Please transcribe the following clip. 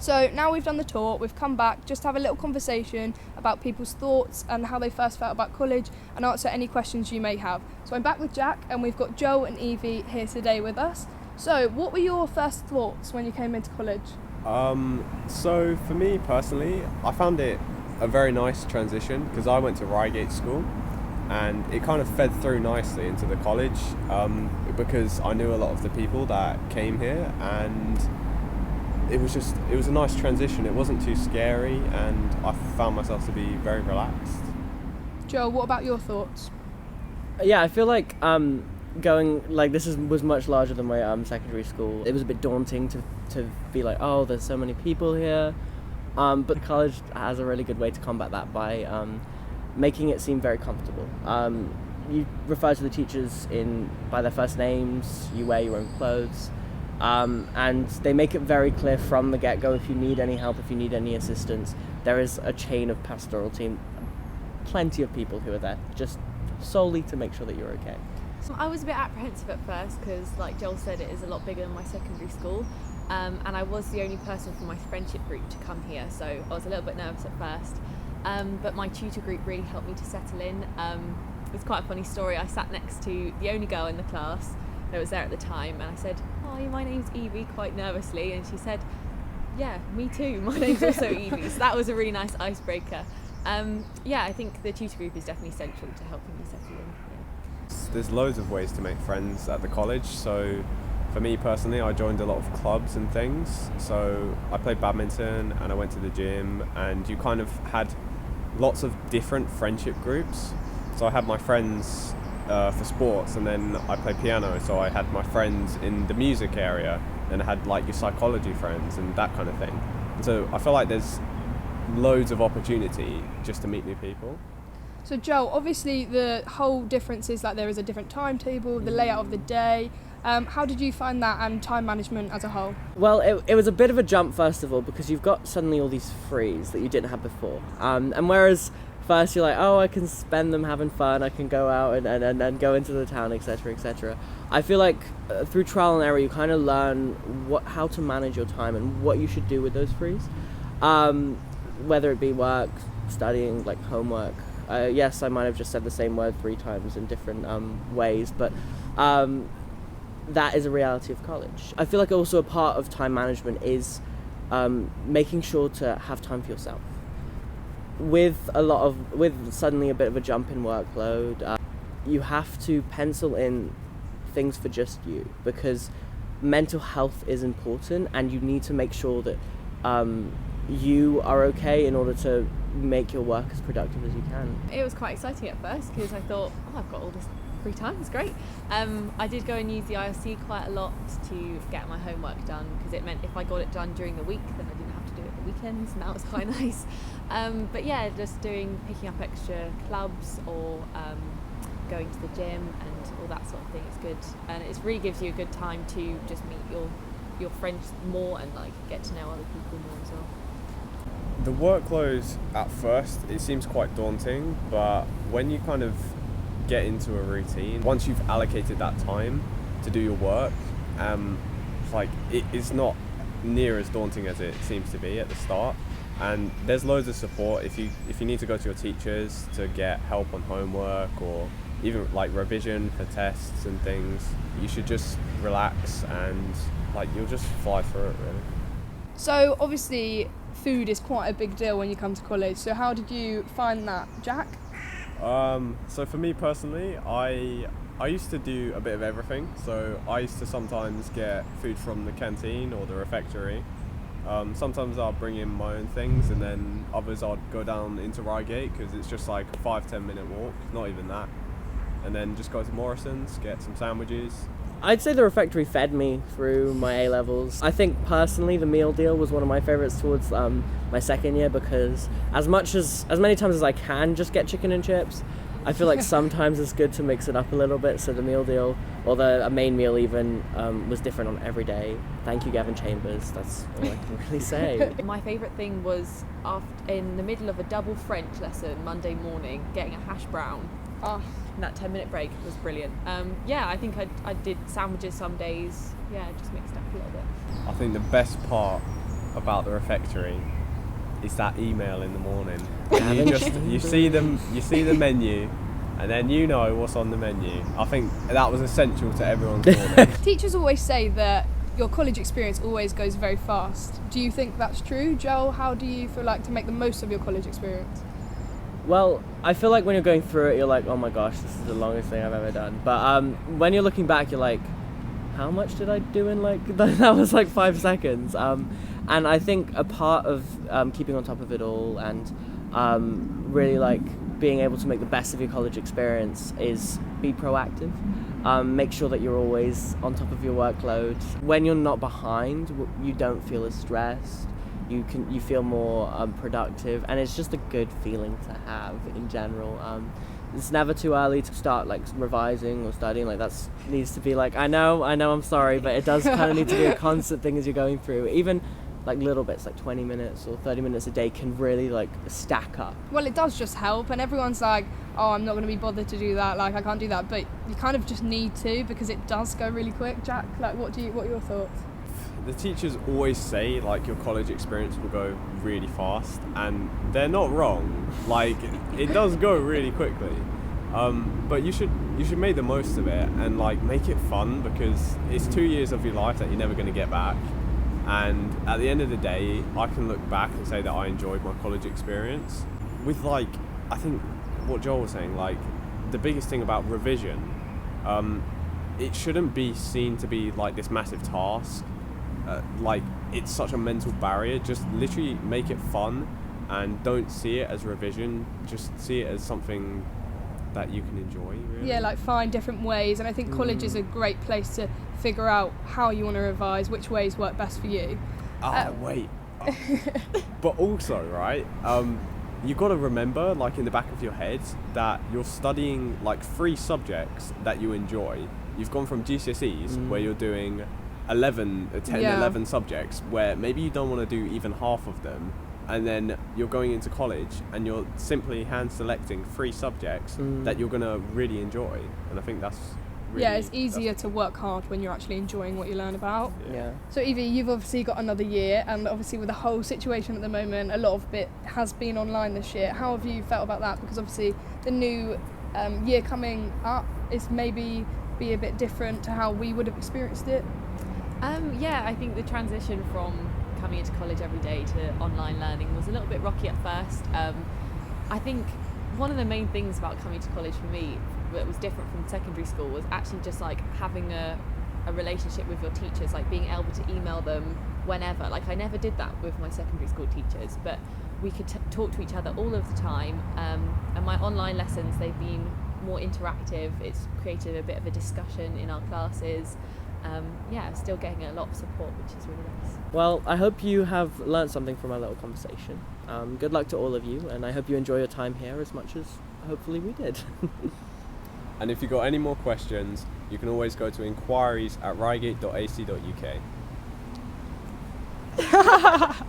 So now we've done the tour, we've come back just to have a little conversation about people's thoughts and how they first felt about college and answer any questions you may have. So I'm back with Jack and we've got Joel and Evie here today with us. So what were your first thoughts when you came into college? So for me personally, I found it a very nice transition because I went to Reigate School and it kind of fed through nicely into the college because I knew a lot of the people that came here, and it was a nice transition. It wasn't too scary and I found myself to be very relaxed. Joel, what about your thoughts? Yeah, I feel like was much larger than my secondary school. It was a bit daunting to be like, oh, there's so many people here. But college has a really good way to combat that by making it seem very comfortable. You refer to the teachers by their first names, you wear your own clothes, and they make it very clear from the get-go if you need any help, if you need any assistance. There is a chain of pastoral team, plenty of people who are there just solely to make sure that you're okay. So I was a bit apprehensive at first because, like Joel said, it is a lot bigger than my secondary school, and I was the only person from my friendship group to come here, so I was a little bit nervous at first, but my tutor group really helped me to settle in. It's quite a funny story. I sat next to the only girl in the class that was there at the time, and I said, "Hi, my name's Evie," quite nervously, and she said, "Yeah, me too, my name's also Evie." So that was a really nice icebreaker. I think the tutor group is definitely central to helping me settle in. There's loads of ways to make friends at the college. So for me personally, I joined a lot of clubs and things. So I played badminton and I went to the gym, and you kind of had lots of different friendship groups. So I had my friends for sports, and then I played piano, so I had my friends in the music area, and I had like your psychology friends and that kind of thing. And so I feel like there's loads of opportunity just to meet new people. So Joel, obviously the whole difference is that there is a different timetable, the layout of the day. How did you find that and time management as a whole? Well, it was a bit of a jump first of all because you've got suddenly all these frees that you didn't have before. And whereas first you're like, oh, I can spend them having fun, I can go out and go into the town, etc., etc. I feel like through trial and error you kind of learn how to manage your time and what you should do with those frees. Whether it be work, studying, like homework. Yes, I might have just said the same word 3 times in different ways, but that is a reality of college. I feel like also a part of time management is making sure to have time for yourself. With suddenly a bit of a jump in workload, you have to pencil in things for just you, because mental health is important and you need to make sure that you are okay in order to make your work as productive as you can. It was quite exciting at first because I thought, oh, I've got all this free time, it's great. I did go and use the IRC quite a lot to get my homework done, because it meant if I got it done during the week then I didn't have to do it at the weekends, and that was quite nice. But yeah, just picking up extra clubs or going to the gym and all that sort of thing is good, and it really gives you a good time to just meet your friends more and like get to know other people more as well. The workload at first, it seems quite daunting, but when you kind of get into a routine, once you've allocated that time to do your work, it's not near as daunting as it seems to be at the start. And there's loads of support if you need to go to your teachers to get help on homework or even like revision for tests and things. You should just relax and you'll just fly through it, really. So obviously food is quite a big deal when you come to college, so how did you find that, Jack? So for me personally, I used to do a bit of everything. So I used to sometimes get food from the canteen or the refectory. Sometimes I'll bring in my own things, and then others I'd go down into Reigate because it's just like a 5-10 minute walk, not even that, and then just go to Morrison's, get some sandwiches. I'd say the refectory fed me through my A-levels. I think personally the meal deal was one of my favourites towards my second year, because as many times as I can just get chicken and chips, I feel like sometimes it's good to mix it up a little bit. So the meal deal, or a main meal even, was different on every day. Thank you, Gavin Chambers. That's all I can really say. My favourite thing was in the middle of a double French lesson Monday morning, getting a hash brown. Oh. And that 10-minute break was brilliant. I think I did sandwiches some days. Yeah, just mixed up a little bit. I think the best part about the refectory is that email in the morning. Haven't You see the menu, and then you know what's on the menu. I think that was essential to everyone's morning. Teachers always say that your college experience always goes very fast. Do you think that's true? Joel, how do you feel like to make the most of your college experience? Well, I feel like when you're going through it, you're like, oh my gosh, this is the longest thing I've ever done. But when you're looking back, you're like, how much did I do in like, that was like 5 seconds. And I think a part of keeping on top of it all and really like being able to make the best of your college experience is be proactive. Make sure that you're always on top of your workload. When you're not behind, you don't feel as stressed. You feel more productive, and it's just a good feeling to have in general. It's never too early to start like revising or studying. Like that's needs to be like I know I'm sorry, but it does kind of need to be a constant thing as you're going through. Even like little bits, like 20 minutes or 30 minutes a day can really like stack up. Well, it does just help, and everyone's like, oh, I'm not going to be bothered to do that, like I can't do that, but you kind of just need to, because it does go really quick. Jack, like what are your thoughts? The teachers always say like your college experience will go really fast, and they're not wrong. Like it does go really quickly, but you should make the most of it and like make it fun, because it's 2 years of your life that you're never going to get back. And at the end of the day, I can look back and say that I enjoyed my college experience. With like, I think what Joel was saying, like the biggest thing about revision, it shouldn't be seen to be like this massive task. Like it's such a mental barrier. Just literally make it fun, and don't see it as revision. Just see it as something that you can enjoy, really. Yeah, like find different ways, and I think college is a great place to figure out how you want to revise, which ways work best for you. Wait. But also, right, you've got to remember, like in the back of your head, that you're studying like 3 subjects that you enjoy. You've gone from GCSEs, where you're doing 11 subjects, where maybe you don't want to do even half of them, and then you're going into college and you're simply hand selecting 3 subjects that you're going to really enjoy. And I think that's really, it's easier to work hard when you're actually enjoying what you learn about. Yeah. So Evie, you've obviously got another year, and obviously with the whole situation at the moment, a lot of it has been online this year. How have you felt about that? Because obviously the new year coming up is maybe be a bit different to how we would have experienced it. I think the transition from coming into college every day to online learning was a little bit rocky at first. I think one of the main things about coming to college for me that was different from secondary school was actually just like having a relationship with your teachers, like being able to email them whenever. Like I never did that with my secondary school teachers, but we could talk to each other all of the time. And my online lessons, they've been more interactive. It's created a bit of a discussion in our classes. Still getting a lot of support, which is really nice. Well, I hope you have learnt something from our little conversation. Good luck to all of you, and I hope you enjoy your time here as much as hopefully we did. And if you've got any more questions, you can always go to inquiries@reigate.ac.uk.